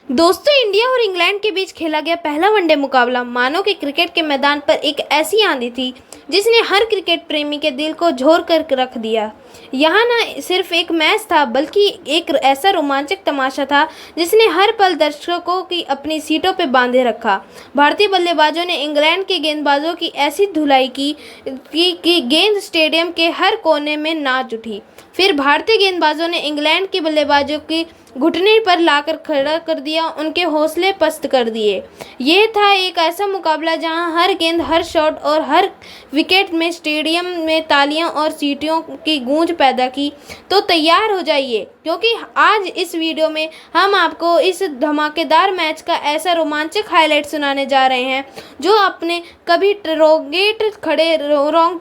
दोस्तों, इंडिया और इंग्लैंड के बीच खेला गया पहला वनडे मुकाबला मानो कि क्रिकेट के मैदान पर एक ऐसी आंधी थी जिसने हर क्रिकेट प्रेमी के दिल को झोर कर रख दिया। यहाँ न सिर्फ एक मैच था बल्कि एक ऐसा रोमांचक तमाशा था जिसने हर पल दर्शकों की अपनी सीटों पर बांधे रखा। भारतीय बल्लेबाजों ने इंग्लैंड के गेंदबाजों की ऐसी धुलाई की कि गेंद स्टेडियम के हर कोने में नाच उठी। फिर भारतीय गेंदबाजों ने इंग्लैंड के बल्लेबाजों की घुटने पर लाकर खड़ा कर दिया, उनके हौसले पस्त कर दिए। यह था एक ऐसा मुकाबला जहां हर गेंद, हर शॉट और हर विकेट में स्टेडियम में तालियों और सीटियों की गूंज पैदा की। तो तैयार हो जाइए, क्योंकि आज इस वीडियो में हम आपको इस धमाकेदार मैच का ऐसा रोमांचक हाईलाइट सुनाने जा रहे हैं जो अपने कभी रोंगटे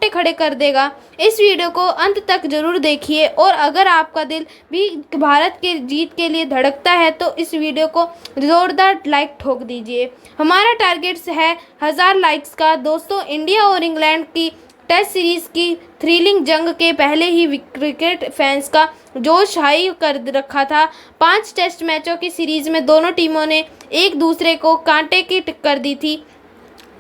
खड़े कर देगा। इस वीडियो को अंत तक जरूर देखिए और अगर आपका दिल भी भारत के जीत के लिए धड़कता है तो इस वीडियो को जोरदार लाइक ठोक दीजिए। हमारा टारगेट है 1000 लाइक्स का। दोस्तों, इंडिया और इंग्लैंड की टेस्ट सीरीज की थ्रिलिंग जंग के पहले ही क्रिकेट फैंस का जोश हाई कर रखा था। 5 टेस्ट मैचों की सीरीज में दोनों टीमों ने एक दूसरे को कांटे की टक्कर दी थी,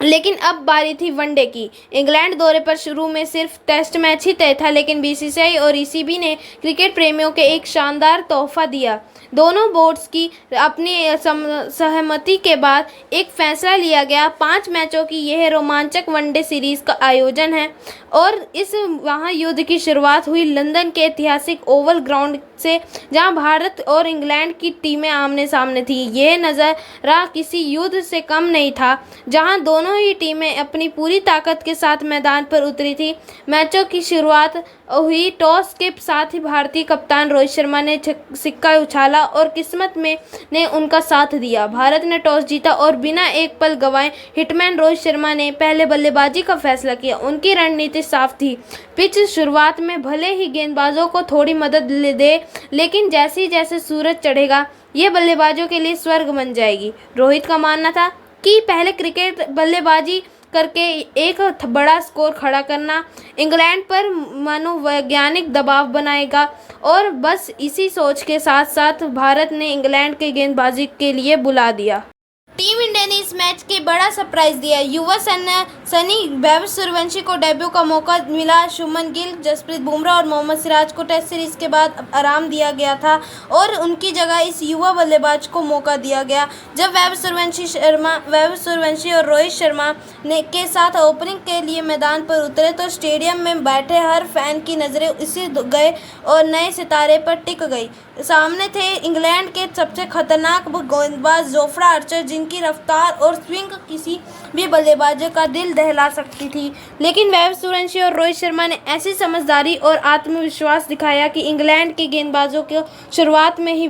लेकिन अब बारी थी वनडे की। इंग्लैंड दौरे पर शुरू में सिर्फ टेस्ट मैच ही तय था, लेकिन बीसीसीआई और ईसीबी ने क्रिकेट प्रेमियों के एक शानदार तोहफा दिया। दोनों बोर्ड्स की अपनी सहमति के बाद एक फैसला लिया गया। 5 मैचों की यह रोमांचक वनडे सीरीज का आयोजन है और इस महायुद्ध की शुरुआत हुई लंदन के ऐतिहासिक ओवल ग्राउंड से, जहां भारत और इंग्लैंड की टीमें आमने सामने थी। यह नज़ारा किसी युद्ध से कम नहीं था, जहां दोनों ही टीमें अपनी पूरी ताकत के साथ मैदान पर उतरी थी। मैचों की शुरुआत हुई टॉस के साथ ही भारतीय कप्तान रोहित शर्मा ने सिक्का उछाला और किस्मत ने उनका साथ दिया। भारत ने टॉस जीता और बिना एक पल गंवाए हिटमैन रोहित शर्मा ने पहले बल्लेबाजी का फैसला किया। उनकी रणनीति साफ थी। पिच शुरुआत में भले ही गेंदबाजों को थोड़ी मदद दे, लेकिन जैसे सूरज चढ़ेगा ये बल्लेबाजों के लिए स्वर्ग बन जाएगी। रोहित का मानना था कि पहले क्रिकेट बल्लेबाजी करके एक बड़ा स्कोर खड़ा करना इंग्लैंड पर मनोवैज्ञानिक दबाव बनाएगा और बस इसी सोच के साथ साथ भारत ने इंग्लैंड के गेंदबाजी के लिए बुला दिया। टीम इंडिया ने इस मैच के बड़ा सरप्राइज दिया। युवा सनी वैभव सूर्यवंशी को डेब्यू का मौका मिला। शुभमन गिल, जसप्रीत बुमराह और मोहम्मद सिराज को टेस्ट सीरीज के बाद आराम दिया गया था और उनकी जगह इस युवा बल्लेबाज को मौका दिया गया। जब वैभव सूर्यवंशी और रोहित शर्मा के साथ ओपनिंग के लिए मैदान पर उतरे तो स्टेडियम में बैठे हर फैन की नज़रें इसी गए और नए सितारे पर टिक गई। सामने थे इंग्लैंड के सबसे खतरनाक गेंदबाज जोफ्रा आर्चर, जिनकी रफ्तार और स्विंग किसी भी बल्लेबाज का दिल दहला सकती थी। लेकिन वैभव सूर्यवंशी और रोहित शर्मा ने ऐसी समझदारी और आत्मविश्वास दिखाया कि इंग्लैंड के गेंदबाजों को शुरुआत में ही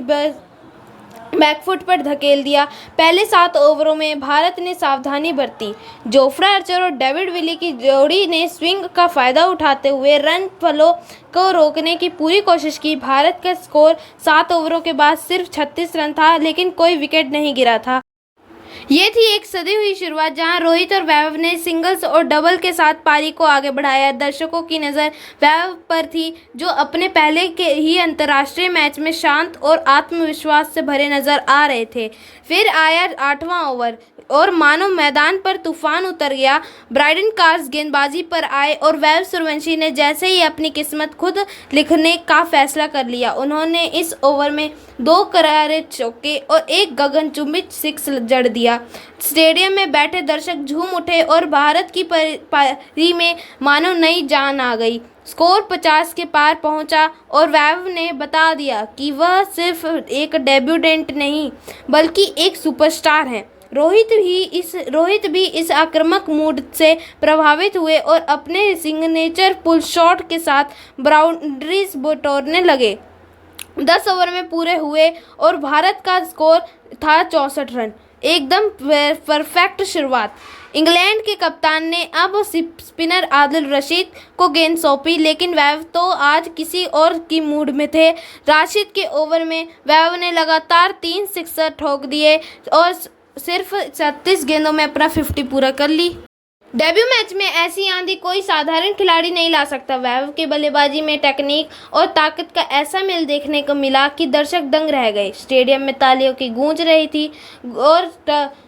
बैकफुट पर धकेल दिया। पहले 7 ओवरों में भारत ने सावधानी बरती। जोफ्रा आर्चर और डेविड विली की जोड़ी ने स्विंग का फायदा उठाते हुए रन फ्लो को रोकने की पूरी कोशिश की। भारत का स्कोर 7 ओवरों के बाद सिर्फ 36 रन था, लेकिन कोई विकेट नहीं गिरा था। ये थी एक सदी हुई शुरुआत जहां रोहित और वैभव ने सिंगल्स और डबल के साथ पारी को आगे बढ़ाया। दर्शकों की नज़र वैभव पर थी, जो अपने पहले के ही अंतर्राष्ट्रीय मैच में शांत और आत्मविश्वास से भरे नजर आ रहे थे। फिर आया 8वां ओवर और मानो मैदान पर तूफान उतर गया। ब्रायडन कार्स गेंदबाजी पर आए और वैभव सूर्यवंशी ने जैसे ही अपनी किस्मत खुद लिखने का फैसला कर लिया। उन्होंने इस ओवर में 2 करारे चौके और एक गगनचुंबी 6 जड़ दिया। स्टेडियम में बैठे दर्शक झूम उठे और भारत की पारी में मानो नई जान आ गई। स्कोर 50 के पार पहुंचा और वैभव ने बता दिया कि वह सिर्फ एक डेब्यूटेंट नहीं बल्कि एक सुपरस्टार हैं। रोहित भी इस आक्रामक मूड से प्रभावित हुए और अपने सिग्नेचर पुल शॉट के साथ बाउंड्रीज बटोरने लगे। 10 ओवर में पूरे हुए और भारत का स्कोर था 64 रन। एकदम परफेक्ट शुरुआत। इंग्लैंड के कप्तान ने अब स्पिनर आदिल रशीद को गेंद सौंपी, लेकिन वैभव तो आज किसी और की मूड में थे। राशिद के ओवर में वैभव ने लगातार 3 सिक्सर ठोक दिए और सिर्फ 36 गेंदों में अपना 50 पूरा कर ली। डेब्यू मैच में ऐसी आंधी कोई साधारण खिलाड़ी नहीं ला सकता। वैभव की बल्लेबाजी में टेक्निक और ताकत का ऐसा मेल देखने को मिला कि दर्शक दंग रह गए। स्टेडियम में तालियों की गूंज रही थी और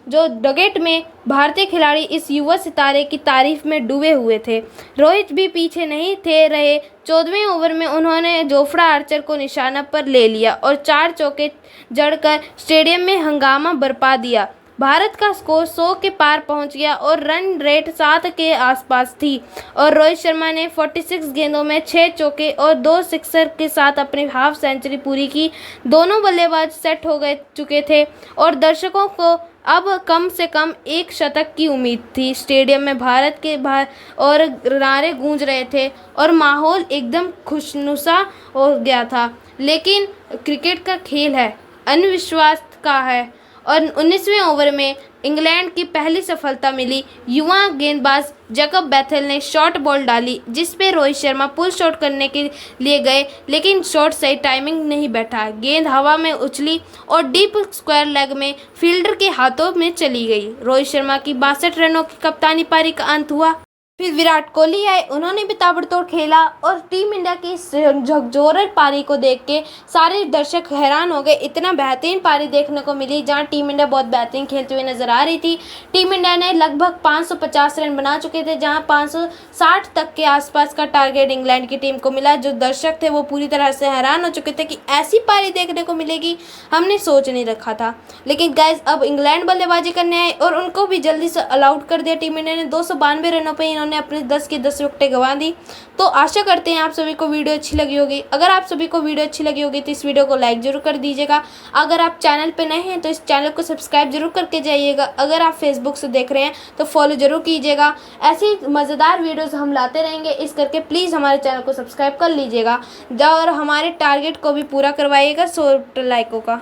जो डगेट में भारतीय खिलाड़ी इस युवा सितारे की तारीफ में डूबे हुए थे। रोहित भी पीछे नहीं थे रहे। 14वें ओवर में उन्होंने जोफ्रा आर्चर को निशाना पर ले लिया और 4 चौके जड़कर स्टेडियम में हंगामा बरपा दिया। भारत का स्कोर 100 के पार पहुंच गया और रन रेट 7 के आसपास थी और रोहित शर्मा ने 46 गेंदों में 6 चौके और 2 सिक्सर के साथ अपनी हाफ सेंचुरी पूरी की। दोनों बल्लेबाज सेट हो चुके थे और दर्शकों को अब कम से कम एक शतक की उम्मीद थी। स्टेडियम में भारत के और नारे गूंज रहे थे और माहौल एकदम खुशनुमा हो गया था। लेकिन क्रिकेट का खेल है, अंधविश्वास का है और 19वें ओवर में इंग्लैंड की पहली सफलता मिली। युवा गेंदबाज जैकब बैथेल ने शॉर्ट बॉल डाली जिस पे रोहित शर्मा पुल शॉट करने के लिए गए, लेकिन शॉट सही टाइमिंग नहीं बैठा। गेंद हवा में उछली और डीप स्क्वायर लेग में फील्डर के हाथों में चली गई। रोहित शर्मा की 62 रनों की कप्तानी पारी का अंत हुआ। फिर विराट कोहली आए, उन्होंने भी ताबड़तोड़ खेला और टीम इंडिया की झकझोर पारी को देख के सारे दर्शक हैरान हो गए। इतना बेहतरीन पारी देखने को मिली जहां टीम इंडिया बहुत बेहतरीन खेलते हुए नजर आ रही थी। टीम इंडिया ने लगभग 550 रन बना चुके थे, जहां 560 तक के आसपास का टारगेट इंग्लैंड की टीम को मिला। जो दर्शक थे वो पूरी तरह से हैरान हो चुके थे कि ऐसी पारी देखने को मिलेगी, हमने सोच नहीं रखा था। लेकिन गाइज अब इंग्लैंड बल्लेबाजी करने आए और उनको भी जल्दी से ऑल आउट कर दिया। टीम इंडिया ने 292 रनों पर इन्होंने अपने 10 की 10 विकेटें गंवा दी। तो आशा करते हैं आप सभी को वीडियो अच्छी लगी होगी। अगर आप सभी को वीडियो अच्छी लगी होगी तो इस वीडियो को लाइक जरूर कर दीजिएगा। अगर आप चैनल पे नए हैं तो इस चैनल को सब्सक्राइब जरूर करके जाइएगा। अगर आप फेसबुक से देख रहे हैं तो फॉलो जरूर कीजिएगा। ऐसी मज़ेदार वीडियोस हम लाते रहेंगे, इस करके प्लीज़ हमारे चैनल को सब्सक्राइब कर लीजिएगा और हमारे टारगेट को भी पूरा करवाइएगा 100 लाइकों का।